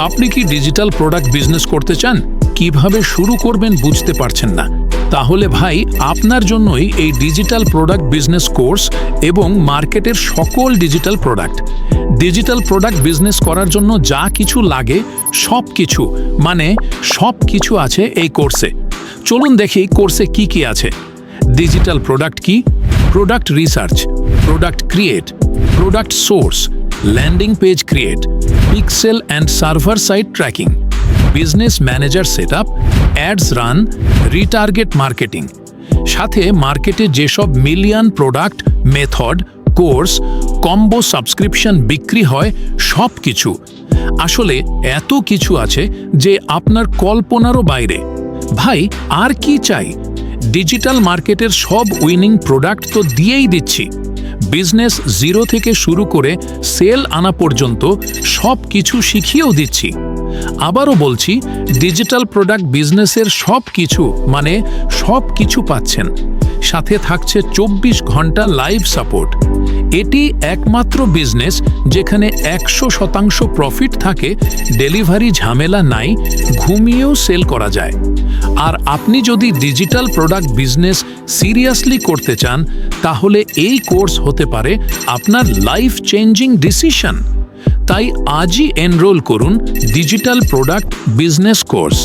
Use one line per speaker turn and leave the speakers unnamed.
আপনি কি digital product business করতে চান? কিভাবে শুরু করবেন বুঝতে পারছেন না? তাহলে ভাই, আপনার জন্যই এই ডিজিটাল প্রোডাক্ট বিজনেস কোর্স এবং মার্কেটের সকল ডিজিটাল প্রোডাক্ট বিজনেস করার জন্য যা কিছু লাগে সব কিছু আছে এই কোর্সে। চলুন দেখি কোর্সে কি কি আছে। ডিজিটাল প্রোডাক্ট কি? Product research, product create, product source, landing page create, pixel and server side tracking, business manager setup, ads run, retarget marketing. সাথে মার্কেটে যেসব million product, method, course, combo subscription বিক্রি হয় সব কিছু। আসলে এত কিছু আছে যে আপনার কল্পনারও বাইরে। ভাই, আর কি চাই? ডিজিটাল মার্কেটের সব উইনিং প্রোডাক্ট তো দিয়েই দিচ্ছি। বিজনেস জিরো থেকে শুরু করে সেল আনা পর্যন্ত সব কিছু শিখিয়েও দিচ্ছি। আবারও বলছি, ডিজিটাল প্রোডাক্ট বিজনেসের সব কিছু পাচ্ছেন। সাথে থাকছে 24 ঘন্টা লাইভ সাপোর্ট। এটি একমাত্র বিজনেস যেখানে 100% প্রফিট থাকে, ডেলিভারি ঝামেলা নাই, ঘুমিয়েও সেল করা যায়। আর আপনি যদি ডিজিটাল প্রোডাক্ট বিজনেস সিরিয়াসলি করতে চান, তাহলে এই কোর্স হতে পারে আপনার লাইফ চেঞ্জিং ডিসিশন। তাই আজই এনরোল করুন ডিজিটাল প্রোডাক্ট বিজনেস কোর্স।